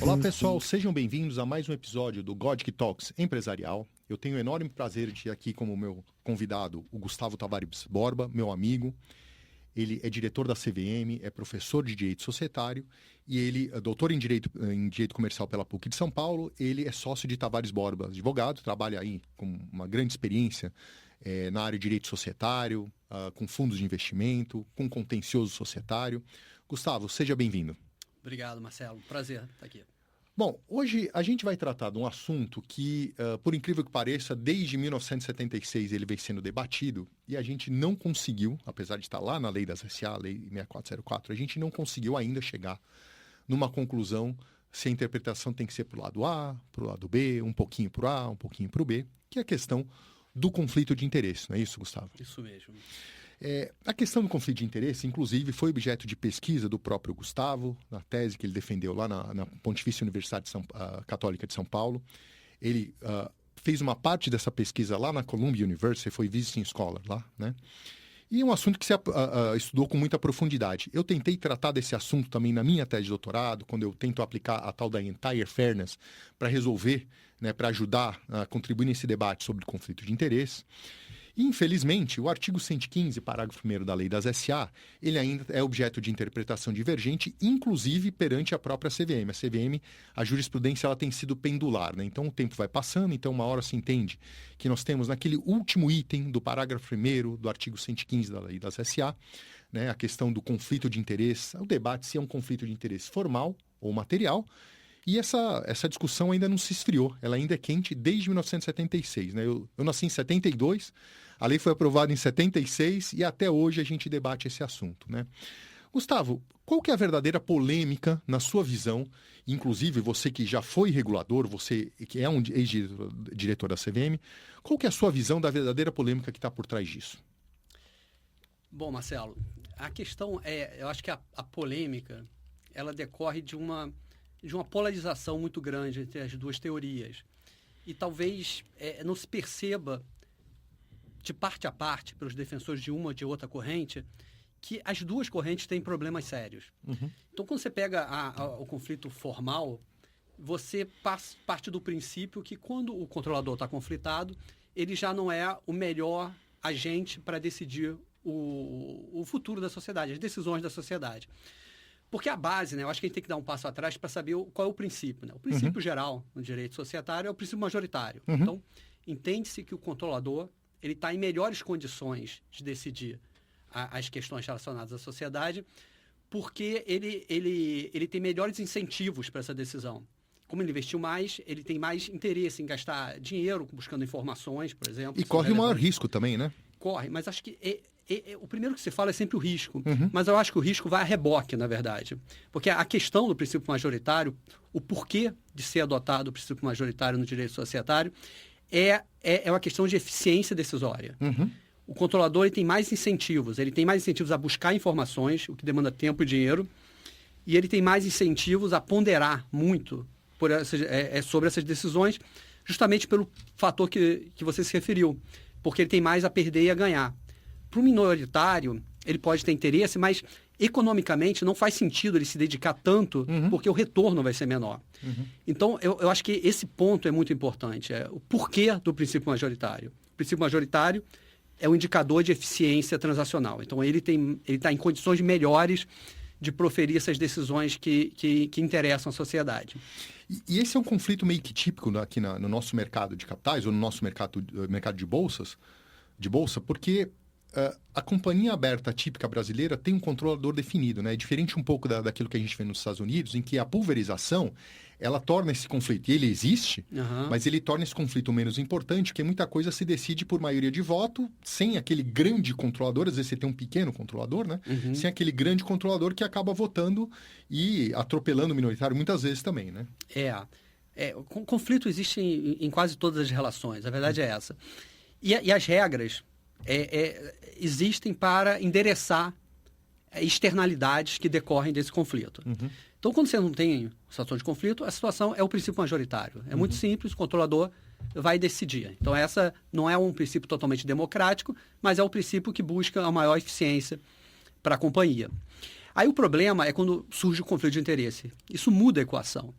Olá pessoal, sejam bem-vindos a mais um episódio do Godic Talks Empresarial. Eu tenho o enorme prazer de ter aqui como meu convidado o Gustavo Tavares Borba, meu amigo. Ele é diretor da CVM, é professor de Direito Societário e ele é doutor em Direito Comercial pela PUC de São Paulo. Ele é sócio de Tavares Borba, advogado, trabalha aí com uma grande experiência na área de Direito Societário, com fundos de investimento, com contencioso societário. Gustavo, seja bem-vindo. Obrigado, Marcelo. Prazer estar aqui. Bom, hoje a gente vai tratar de um assunto que, por incrível que pareça, desde 1976 ele vem sendo debatido e a gente não conseguiu, apesar de estar lá na lei das SA, lei 6404, a gente não conseguiu ainda chegar numa conclusão se a interpretação tem que ser para o lado A, para o lado B, um pouquinho para o A, um pouquinho para o B, que é a questão do conflito de interesse, não é isso, Gustavo? Isso mesmo. A questão do conflito de interesse, inclusive, foi objeto de pesquisa do próprio Gustavo, na tese que ele defendeu lá na Pontifícia Universidade Católica de São Paulo. Ele fez uma parte dessa pesquisa lá na Columbia University, foi visiting scholar lá, né? E é um assunto que se estudou com muita profundidade. Eu tentei tratar desse assunto também na minha tese de doutorado, quando eu tento aplicar a tal da entire fairness para resolver, né, para ajudar a contribuir nesse debate sobre conflito de interesse. Infelizmente, o artigo 115, parágrafo 1º da Lei das SA, ele ainda é objeto de interpretação divergente, inclusive perante a própria CVM. A CVM, a jurisprudência, ela tem sido pendular, né? Então, o tempo vai passando, então uma hora se entende que nós temos naquele último item do parágrafo 1º do artigo 115 da Lei das SA, né, a questão do conflito de interesse, o debate se é um conflito de interesse formal ou material. E essa discussão ainda não se esfriou, ela ainda é quente desde 1976. Né? Eu nasci em 72, a lei foi aprovada em 76 e até hoje a gente debate esse assunto. Né? Gustavo, qual que é a verdadeira polêmica na sua visão, inclusive você que já foi regulador, você que é um ex-diretor da CVM, qual que é a sua visão da verdadeira polêmica que está por trás disso? Bom, Marcelo, a questão eu acho que a polêmica, ela decorre de uma polarização muito grande entre as duas teorias. E talvez não se perceba, de parte a parte, pelos defensores de uma ou de outra corrente, que as duas correntes têm problemas sérios. Uhum. Então, quando você pega o conflito formal, você parte do princípio que quando o controlador está conflitado, ele já não é o melhor agente para decidir o futuro da sociedade, as decisões da sociedade. Porque a base, né, eu acho que a gente tem que dar um passo atrás para saber qual é o princípio. Né? O princípio geral no direito societário é o princípio majoritário. Uhum. Então, entende-se que o controlador ele está em melhores condições de decidir as questões relacionadas à sociedade, porque ele tem melhores incentivos para essa decisão. Como ele investiu mais, ele tem mais interesse em gastar dinheiro buscando informações, por exemplo. E corre o maior risco também, né? Corre, mas acho que o primeiro que se fala é sempre o risco, mas eu acho que o risco vai a reboque, na verdade. Porque a questão do princípio majoritário, o porquê de ser adotado o princípio majoritário no direito societário, é uma questão de eficiência decisória. Uhum. O controlador ele tem mais incentivos a buscar informações, o que demanda tempo e dinheiro, e ele tem mais incentivos a ponderar muito sobre essas decisões, justamente pelo fator que você se referiu, porque ele tem mais a perder e a ganhar. Para o minoritário, ele pode ter interesse, mas economicamente não faz sentido ele se dedicar tanto, porque o retorno vai ser menor. Uhum. Então, eu acho que esse ponto é muito importante, o porquê do princípio majoritário. O princípio majoritário é um indicador de eficiência transacional. Então, ele está em condições melhores de proferir essas decisões que interessam a sociedade. E esse é um conflito meio que típico aqui no nosso mercado de capitais, ou no nosso mercado de bolsa, porque a companhia aberta típica brasileira tem um controlador definido, né? É diferente um pouco daquilo que a gente vê nos Estados Unidos, em que a pulverização, ela torna esse conflito, e ele existe, mas ele torna esse conflito menos importante, porque muita coisa se decide por maioria de voto, sem aquele grande controlador, às vezes você tem um pequeno controlador, né? Sem aquele grande controlador que acaba votando e atropelando o minoritário muitas vezes também, né? O conflito existe em quase todas as relações, a verdade é essa. E as regras existem para endereçar externalidades que decorrem desse conflito. Então, quando você não tem situação de conflito, a situação é o princípio majoritário. É muito simples, o controlador vai decidir. Então, essa não é um princípio totalmente democrático, mas é o princípio que busca a maior eficiência para a companhia. Aí o problema é quando surge o conflito de interesse. Isso muda a equação.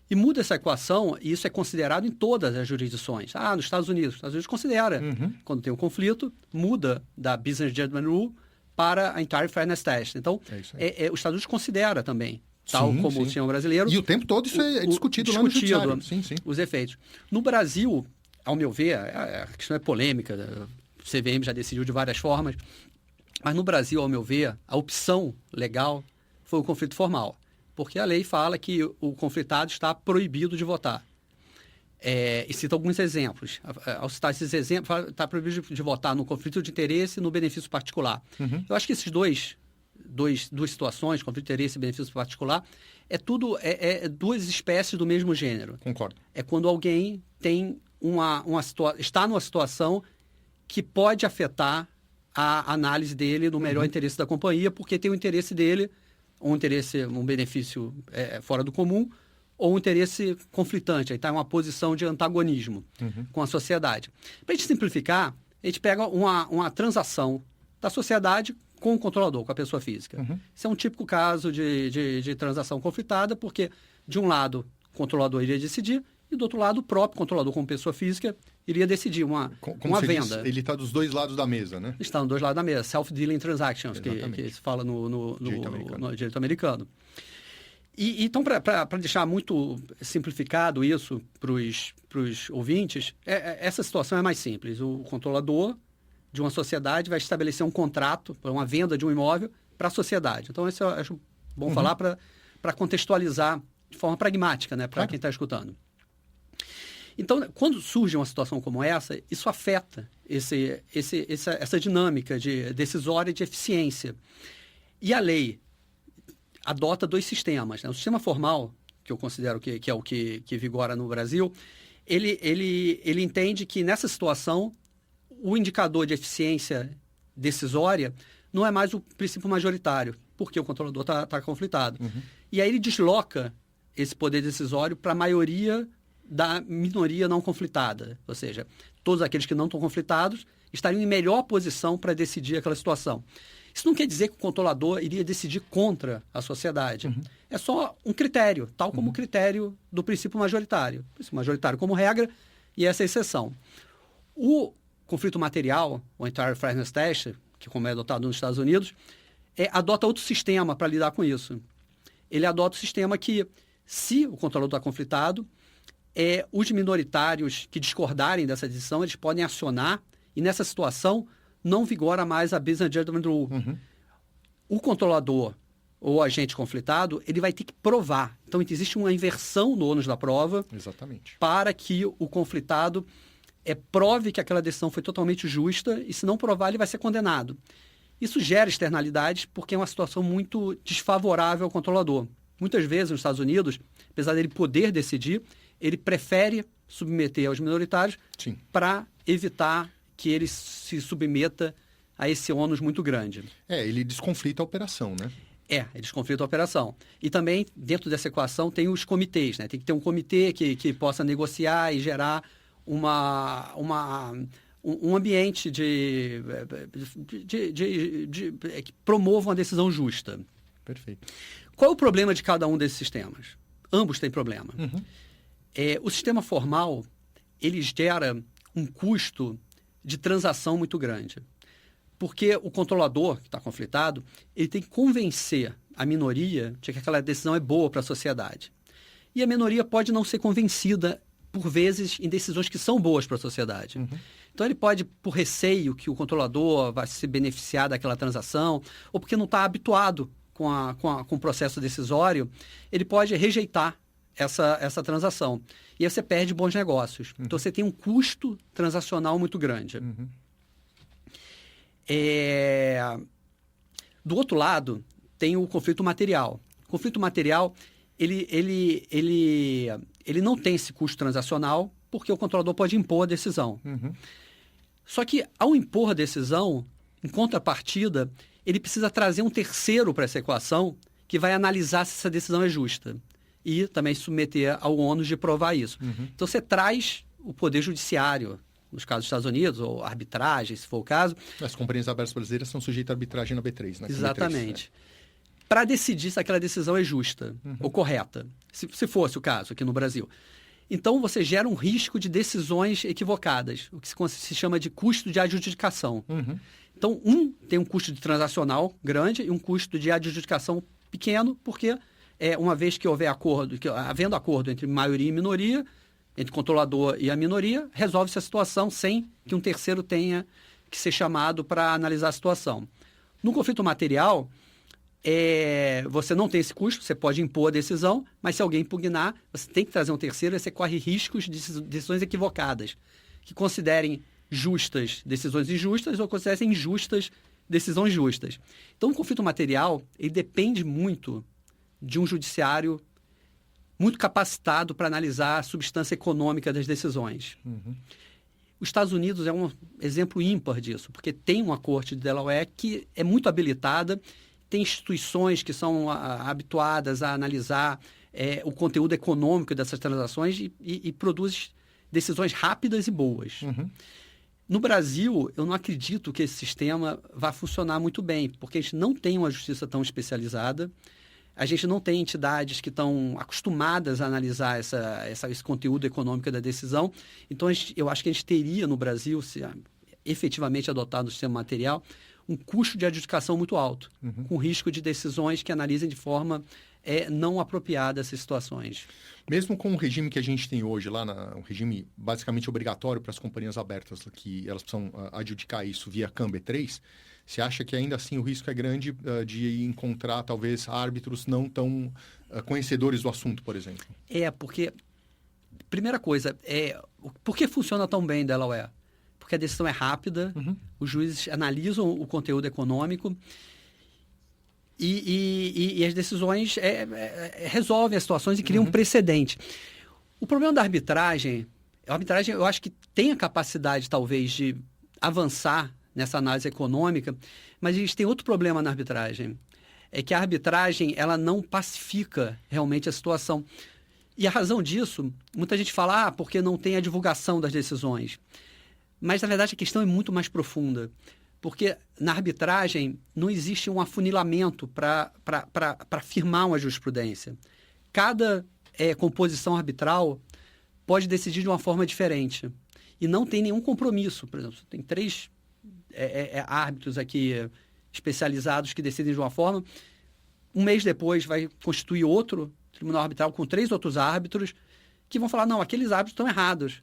E muda essa equação, e isso é considerado em todas as jurisdições. Nos Estados Unidos considera. Quando tem um conflito, muda da Business Judgment Rule para a Entire Fairness Test. Então, os Estados Unidos considera também, tal como o sistema brasileiro. E o tempo todo isso é discutido lá no judiciário. Sim. Os efeitos. No Brasil, ao meu ver, a questão é polêmica, o CVM já decidiu de várias formas, mas no Brasil, ao meu ver, a opção legal foi o conflito formal. Porque a lei fala que o conflitado está proibido de votar. E cita alguns exemplos. Ao citar esses exemplos, está proibido de votar no conflito de interesse e no benefício particular. Eu acho que esses duas situações, conflito de interesse e benefício particular, é duas espécies do mesmo gênero. Concordo. É quando alguém tem está numa situação que pode afetar a análise dele no melhor interesse da companhia, porque tem o interesse dele, um benefício fora do comum, ou um interesse conflitante, aí está em uma posição de antagonismo com a sociedade. Para a gente simplificar, a gente pega uma transação da sociedade com o controlador, com a pessoa física. Esse é um típico caso de transação conflitada, porque, de um lado, o controlador iria decidir, e do outro lado, o próprio controlador, como pessoa física, iria decidir uma venda. Ele está dos dois lados da mesa, né? Está dos dois lados da mesa. Self-dealing transactions, que se fala no direito americano. Então, para deixar muito simplificado isso para os ouvintes, essa situação é mais simples. O controlador de uma sociedade vai estabelecer um contrato para uma venda de um imóvel para a sociedade. Então, isso eu acho bom falar para contextualizar de forma pragmática, né, para quem está escutando. Então, quando surge uma situação como essa, isso afeta essa dinâmica decisória de eficiência. E a lei adota dois sistemas, né? O sistema formal, que eu considero que é o que vigora no Brasil, ele entende que, nessa situação, o indicador de eficiência decisória não é mais o princípio majoritário, porque o controlador está conflitado. E aí ele desloca esse poder decisório para a maioria da minoria não conflitada, ou seja, todos aqueles que não estão conflitados estariam em melhor posição para decidir aquela situação. Isso não quer dizer que o controlador iria decidir contra a sociedade. É só um critério, tal como o critério do princípio majoritário. O princípio majoritário como regra e essa exceção. O conflito material, o Entire Fairness Test, que como é adotado nos Estados Unidos, adota outro sistema para lidar com isso. Ele adota o sistema que, se o controlador está conflitado, os minoritários que discordarem dessa decisão, eles podem acionar, e nessa situação não vigora mais a Business Judgment Rule. O controlador ou o agente conflitado, ele vai ter que provar. Então, existe uma inversão no ônus da prova. Exatamente. Para que o conflitado prove que aquela decisão foi totalmente justa, e se não provar, ele vai ser condenado. Isso gera externalidades porque é uma situação muito desfavorável ao controlador. Muitas vezes, nos Estados Unidos, apesar dele poder decidir, ele prefere submeter aos minoritários para evitar que ele se submeta a esse ônus muito grande. Ele desconflita a operação, né? Ele desconflita a operação. E também, dentro dessa equação, tem os comitês, né? Tem que ter um comitê que possa negociar e gerar um ambiente que promova uma decisão justa. Perfeito. Qual é o problema de cada um desses sistemas? Ambos têm problema. O sistema formal, ele gera um custo de transação muito grande. Porque o controlador, que está conflitado, ele tem que convencer a minoria de que aquela decisão é boa para a sociedade. E a minoria pode não ser convencida, por vezes, em decisões que são boas para a sociedade. Então, ele pode, por receio que o controlador vai se beneficiar daquela transação, ou porque não está habituado com o processo decisório, ele pode rejeitar essa transação. E aí você perde bons negócios. Então, você tem um custo transacional muito grande. Do outro lado, tem o conflito material. O conflito material, ele não tem esse custo transacional, porque o controlador pode impor a decisão. Só que, ao impor a decisão, em contrapartida, ele precisa trazer um terceiro para essa equação que vai analisar se essa decisão é justa. E também submeter ao ônus de provar isso. Então, você traz o poder judiciário, nos casos dos Estados Unidos, ou arbitragem, se for o caso. As companhias abertas brasileiras são sujeitas à arbitragem na B3, né? Exatamente. Para decidir se aquela decisão é justa ou correta, se fosse o caso aqui no Brasil. Então, você gera um risco de decisões equivocadas, o que se chama de custo de adjudicação. Então, tem um custo de transacional grande e um custo de adjudicação pequeno, porque uma vez que houver acordo, havendo acordo entre maioria e minoria, entre o controlador e a minoria, resolve-se a situação sem que um terceiro tenha que ser chamado para analisar a situação. No conflito material, você não tem esse custo, você pode impor a decisão, mas se alguém impugnar, você tem que trazer um terceiro e você corre riscos de decisões equivocadas, que considerem justas decisões injustas ou considerem injustas decisões justas. Então, o conflito material ele depende muito de um judiciário muito capacitado para analisar a substância econômica das decisões. Os Estados Unidos é um exemplo ímpar disso, porque tem uma corte de Delaware que é muito habilitada, tem instituições que são habituadas a analisar o conteúdo econômico dessas transações e produz decisões rápidas e boas. No Brasil, eu não acredito que esse sistema vá funcionar muito bem, porque a gente não tem uma justiça tão especializada, a gente não tem entidades que estão acostumadas a analisar esse conteúdo econômico da decisão. Então, eu acho que a gente teria no Brasil, se efetivamente adotado o sistema material, um custo de adjudicação muito alto, com risco de decisões que analisem de forma não apropriada essas situações. Mesmo com o regime que a gente tem hoje, um regime basicamente obrigatório para as companhias abertas, que elas precisam adjudicar isso via CAN B3, você acha que ainda assim o risco é grande de encontrar, talvez, árbitros não tão conhecedores do assunto, por exemplo? Porque, primeira coisa, por que funciona tão bem Delaware? Porque a decisão é rápida, os juízes analisam o conteúdo econômico e as decisões resolvem as situações e criam um precedente. O problema da arbitragem, eu acho que tem a capacidade, talvez, de avançar nessa análise econômica, mas a gente tem outro problema na arbitragem. É que a arbitragem ela não pacifica realmente a situação. E a razão disso, muita gente fala, porque não tem a divulgação das decisões. Mas, na verdade, a questão é muito mais profunda. Porque na arbitragem não existe um afunilamento para firmar uma jurisprudência. Cada composição arbitral pode decidir de uma forma diferente. E não tem nenhum compromisso. Por exemplo, tem 3 árbitros aqui especializados que decidem de uma forma. Um mês depois vai constituir outro tribunal arbitral com 3 outros árbitros que vão falar, não, aqueles árbitros estão errados.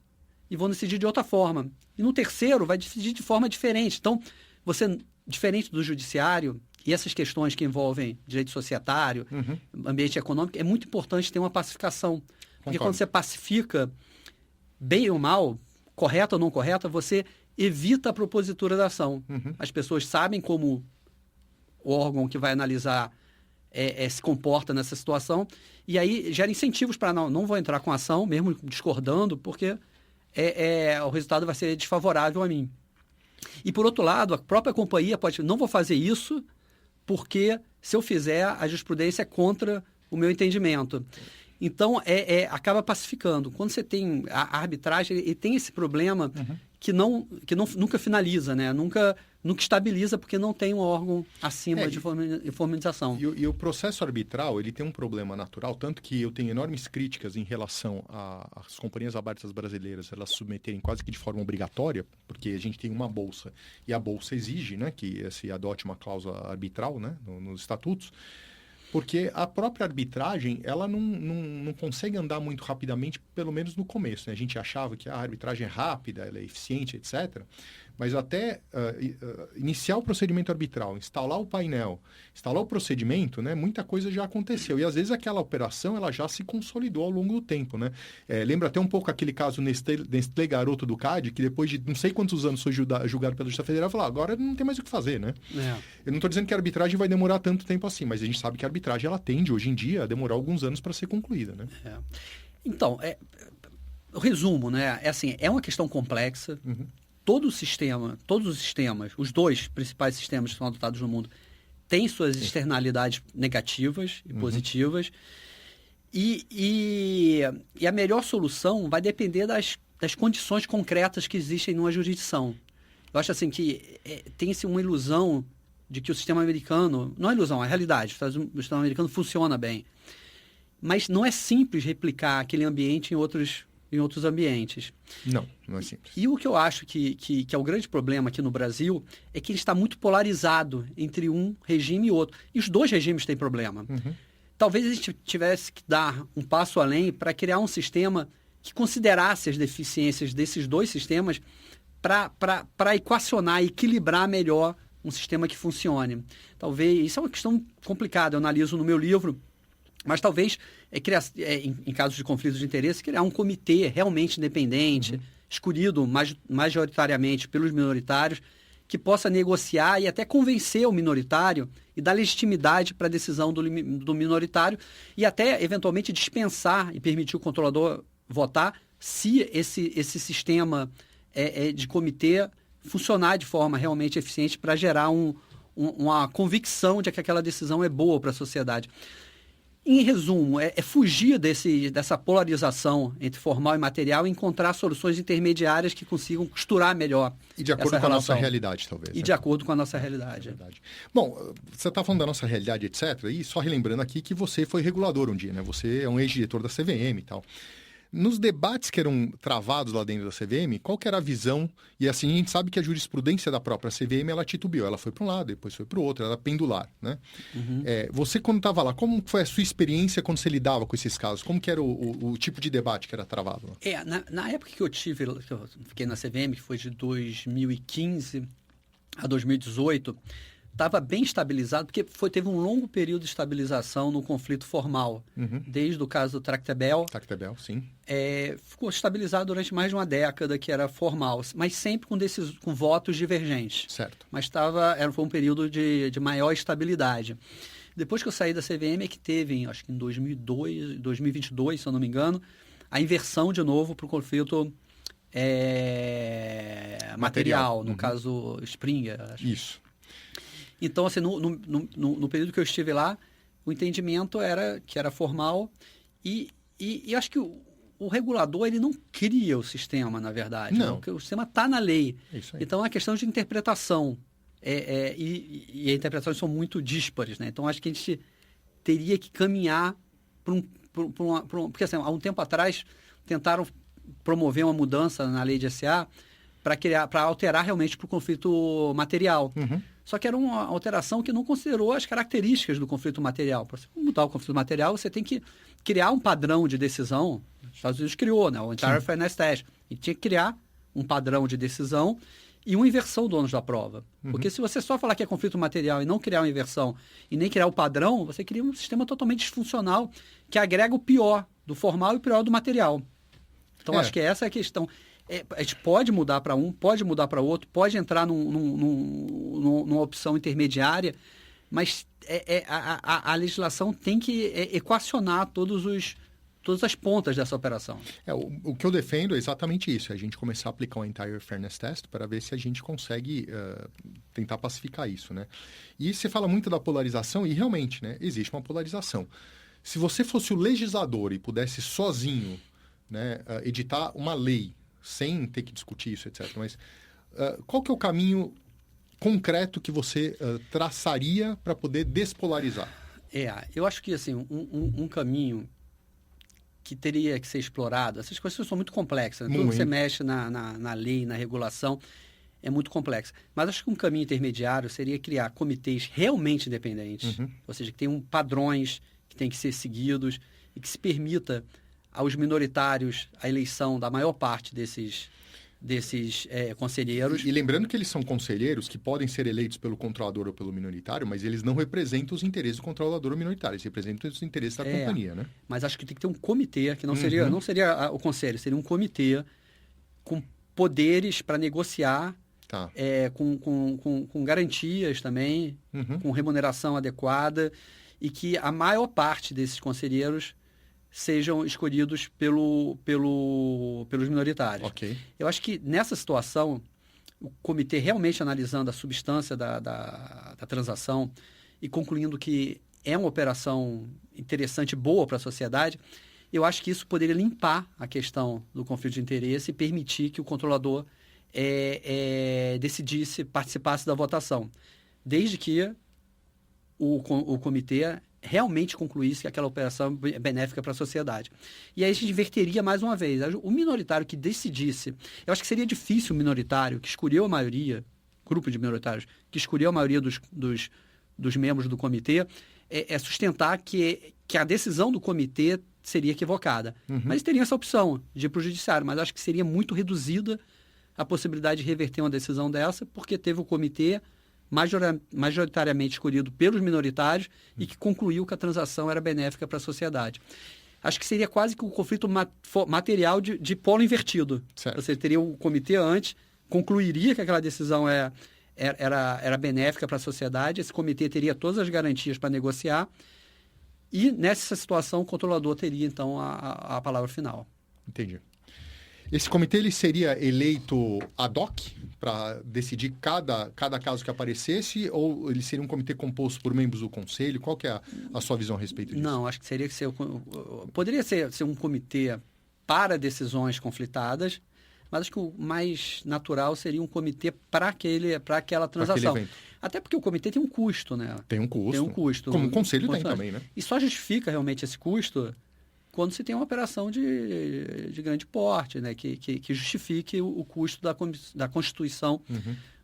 E vão decidir de outra forma. E no terceiro vai decidir de forma diferente. Então, diferente do judiciário, e essas questões que envolvem direito societário, ambiente econômico, é muito importante ter uma pacificação. Porque quando você pacifica, bem ou mal, correta ou não correta, você evita a propositura da ação. As pessoas sabem como o órgão que vai analisar se comporta nessa situação, e aí gera incentivos para não vou entrar com ação, mesmo discordando, porque o resultado vai ser desfavorável a mim. E, por outro lado, a própria companhia não vou fazer isso, porque se eu fizer, a jurisprudência é contra o meu entendimento. Então, acaba pacificando. Quando você tem a arbitragem, ele tem esse problema que nunca finaliza, né? Nunca estabiliza, porque não tem um órgão acima de formalização. E o processo arbitral, ele tem um problema natural, tanto que eu tenho enormes críticas em relação às companhias abertas brasileiras, elas se submeterem quase que de forma obrigatória, porque a gente tem uma bolsa, e a bolsa exige, né, que se adote uma cláusula arbitral, né, nos estatutos, porque a própria arbitragem, ela não consegue andar muito rapidamente, pelo menos no começo, né? A gente achava que a arbitragem é rápida, ela é eficiente, etc., mas até iniciar o procedimento arbitral, instalar o painel, instalar o procedimento, né, muita coisa já aconteceu. E às vezes aquela operação ela já se consolidou ao longo do tempo. Né? Lembra até um pouco aquele caso Nestlé Garoto do CAD, que depois de não sei quantos anos foi julgado pela Justiça Federal, falou, agora não tem mais o que fazer. Né? Eu não estou dizendo que a arbitragem vai demorar tanto tempo assim, mas a gente sabe que a arbitragem ela tende, hoje em dia, a demorar alguns anos para ser concluída. Né? Então, o resumo, né? É uma questão complexa. Todos os sistemas, os 2 principais sistemas que são adotados no mundo, têm suas externalidades negativas e positivas. E a melhor solução vai depender das das condições concretas que existem numa jurisdição. Eu acho assim que tem-se uma ilusão de que o sistema americano... Não é ilusão, é realidade. O sistema americano funciona bem. Mas não é simples replicar aquele ambiente em outros ambientes. Não é simples. E o que eu acho que é o grande problema aqui no Brasil é que ele está muito polarizado entre um regime e outro. E os dois regimes têm problema. Talvez a gente tivesse que dar um passo além para criar um sistema que considerasse as deficiências desses dois sistemas para equacionar, equilibrar melhor um sistema que funcione. Talvez, isso é uma questão complicada, eu analiso no meu livro, mas talvez, em casos de conflitos de interesse, criar um comitê realmente independente, escolhido majoritariamente pelos minoritários, que possa negociar e até convencer o minoritário e dar legitimidade para a decisão do minoritário e até, eventualmente, dispensar e permitir o controlador votar se esse sistema de comitê funcionar de forma realmente eficiente para gerar uma convicção de que aquela decisão é boa para a sociedade. Em resumo, fugir dessa polarização entre formal e material e encontrar soluções intermediárias que consigam costurar melhor. E de acordo com a nossa realidade, talvez. E de acordo com a nossa realidade. Bom, você está falando da nossa realidade, etc. E só relembrando aqui que você foi regulador um dia, né? Você é um ex-diretor da CVM e tal. Nos debates que eram travados lá dentro da CVM, qual que era a visão? E assim, a gente sabe que a jurisprudência da própria CVM, ela titubeou. Ela foi para um lado, depois foi para o outro, ela era pendular, né? Você, quando estava lá, como foi a sua experiência quando você lidava com esses casos? Como que era o tipo de debate que era travado lá? Na época que eu fiquei na CVM, que foi de 2015 a 2018... estava bem estabilizado, porque teve um longo período de estabilização no conflito formal. Desde o caso do Tractebel. Tractebel, sim. Ficou estabilizado durante mais de uma década, que era formal, mas sempre com votos divergentes. Certo. Mas foi um período de maior estabilidade. Depois que eu saí da CVM, é que teve, acho que em 2022, se eu não me engano, a inversão de novo para o conflito material, no caso Springer. Acho. Isso. Então, assim, no período que eu estive lá, o entendimento era que era formal e acho que o regulador ele não cria o sistema, na verdade. Não. Porque o sistema está na lei. Isso aí. Então, é uma questão de interpretação. E as interpretações são muito díspares, né? Então, acho que a gente teria que caminhar para porque, assim, há um tempo atrás, tentaram promover uma mudança na lei de SA para alterar realmente para o conflito material. Só que era uma alteração que não considerou as características do conflito material. Para você mudar o conflito material, você tem que criar um padrão de decisão. Os Estados Unidos criou, né? O Entire Fairness Test. E tinha que criar um padrão de decisão e uma inversão do ônus da prova. Porque se você só falar que é conflito material e não criar uma inversão e nem criar o padrão, você cria um sistema totalmente disfuncional que agrega o pior do formal e o pior do material. Então, acho que essa é a questão. A gente pode mudar para um, pode mudar para outro, pode entrar numa opção intermediária, mas a legislação tem que equacionar todas as pontas dessa operação. O que eu defendo é exatamente isso, é a gente começar a aplicar o Entire Fairness Test para ver se a gente consegue tentar pacificar isso, né? E você fala muito da polarização e realmente, né, existe uma polarização. Se você fosse o legislador e pudesse sozinho, né, editar uma lei sem ter que discutir isso, etc. Mas qual que é o caminho concreto que você traçaria para poder despolarizar? Eu acho que assim, um caminho que teria que ser explorado, essas coisas são muito complexas, né? Tudo que você mexe na lei, na regulação, é muito complexo. Mas acho que um caminho intermediário seria criar comitês realmente independentes, ou seja, que tenham padrões que têm que ser seguidos e que se permita aos minoritários a eleição da maior parte desses conselheiros. E lembrando que eles são conselheiros que podem ser eleitos pelo controlador ou pelo minoritário, mas eles não representam os interesses do controlador ou minoritário, eles representam os interesses da companhia, né? Mas acho que tem que ter um comitê, que não seria o conselho, seria um comitê com poderes para negociar, com garantias também, com remuneração adequada, e que a maior parte desses conselheiros sejam escolhidos pelos minoritários. Okay. Eu acho que nessa situação, o comitê realmente analisando a substância da transação e concluindo que é uma operação interessante, boa para a sociedade, eu acho que isso poderia limpar a questão do conflito de interesse e permitir que o controlador participasse da votação, desde que o comitê realmente concluísse que aquela operação é benéfica para a sociedade. E aí a gente inverteria mais uma vez. O minoritário que decidisse... Eu acho que seria difícil o minoritário que escolheu a maioria, grupo de minoritários, que escolheu a maioria dos membros do comitê, sustentar que a decisão do comitê seria equivocada. Mas teria essa opção de ir para o judiciário. Mas acho que seria muito reduzida a possibilidade de reverter uma decisão dessa, porque teve o comitê majoritariamente escolhido pelos minoritários e que concluiu que a transação era benéfica para a sociedade. Acho que seria quase que um conflito material de polo invertido. Certo. Você teria o comitê antes, concluiria que aquela decisão era benéfica para a sociedade, esse comitê teria todas as garantias para negociar e, nessa situação, o controlador teria, então, a palavra final. Entendi. Esse comitê ele seria eleito ad hoc para decidir cada caso que aparecesse, ou ele seria um comitê composto por membros do conselho? Qual que é a sua visão a respeito disso? Não, acho que poderia ser um comitê para decisões conflitadas, mas acho que o mais natural seria um comitê para aquela transação. Até porque o comitê tem um custo, né? Tem um custo. Como o conselho tem também, né? E só justifica realmente esse custo quando se tem uma operação de grande porte, né? Que justifique o custo da constituição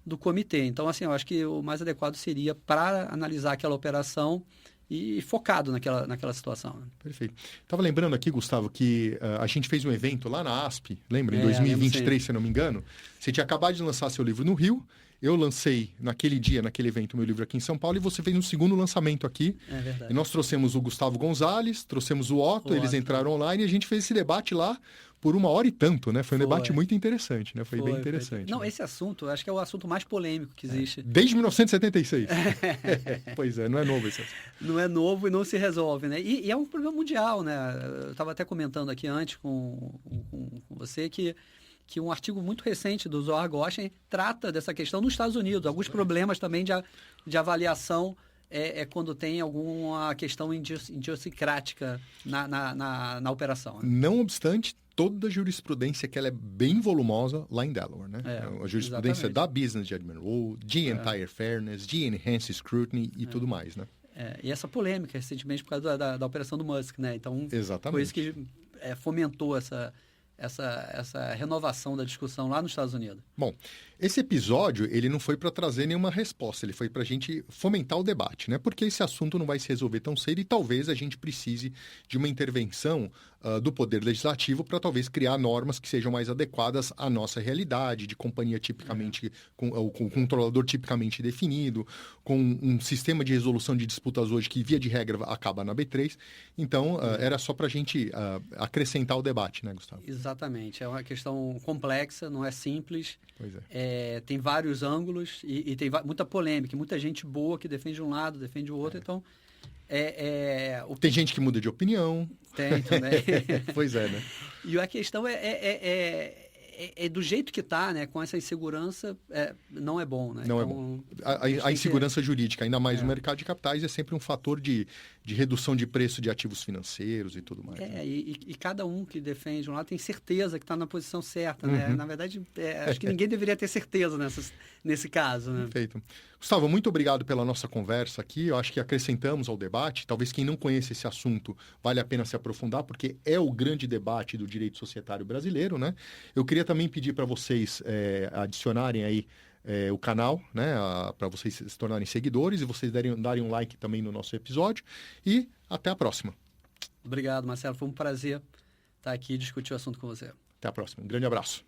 do comitê. Então, assim, eu acho que o mais adequado seria para analisar aquela operação e focado naquela situação. Perfeito. Estava lembrando aqui, Gustavo, que a gente fez um evento lá na ASP, lembra? Em 2023, se não me engano. Você tinha acabado de lançar seu livro no Rio. Eu lancei naquele evento, meu livro aqui em São Paulo, e você fez um segundo lançamento aqui. É verdade. E nós trouxemos o Gustavo Gonzalez, trouxemos o Otto, eles entraram online e a gente fez esse debate lá por 1 hora e tanto, né? Foi um debate muito interessante, né? Foi bem interessante. Não, né? Esse assunto, eu acho que é o assunto mais polêmico que existe. Desde 1976. Pois é, não é novo esse assunto. Não é novo e não se resolve, né? E é um problema mundial, né? Eu estava até comentando aqui antes com você que um artigo muito recente do Zohar Goshen trata dessa questão nos Estados Unidos. Alguns problemas também de avaliação quando tem alguma questão idiosincrática na operação. Né? Não obstante, toda a jurisprudência que ela é bem volumosa lá em Delaware, né? A jurisprudência da Business Judgment Rule, de Entire Fairness, de Enhanced Scrutiny e tudo mais, né? E essa polêmica recentemente por causa da operação do Musk, né? Então, exatamente. Foi isso que fomentou essa renovação da discussão lá nos Estados Unidos. Bom, esse episódio, ele não foi para trazer nenhuma resposta, ele foi para a gente fomentar o debate, né? Porque esse assunto não vai se resolver tão cedo e talvez a gente precise de uma intervenção do Poder Legislativo para talvez criar normas que sejam mais adequadas à nossa realidade, de companhia tipicamente, com controlador tipicamente definido, com um sistema de resolução de disputas hoje que, via de regra, acaba na B3. Então, era só para a gente acrescentar o debate, né, Gustavo? Exatamente. É uma questão complexa, não é simples. Pois é. Tem vários ângulos e tem muita polêmica, muita gente boa que defende um lado, defende o outro, então... Tem gente que muda de opinião. Tem também. Pois é, né? E a questão do jeito que está, né? Com essa insegurança, não é bom, né? Não é bom. A insegurança jurídica, ainda mais no mercado de capitais, é sempre um fator de redução de preço de ativos financeiros e tudo mais. Né? E cada um que defende um lado tem certeza que está na posição certa, né? Na verdade, acho que ninguém deveria ter certeza nesse caso, né? Perfeito. Gustavo, muito obrigado pela nossa conversa aqui. Eu acho que acrescentamos ao debate. Talvez quem não conhece esse assunto vale a pena se aprofundar, porque é o grande debate do direito societário brasileiro, né? Eu queria também pedir para vocês adicionarem aí o canal, né? Para vocês se tornarem seguidores e vocês darem um like também no nosso episódio. E até a próxima. Obrigado, Marcelo. Foi um prazer estar aqui e discutir o assunto com você. Até a próxima. Um grande abraço.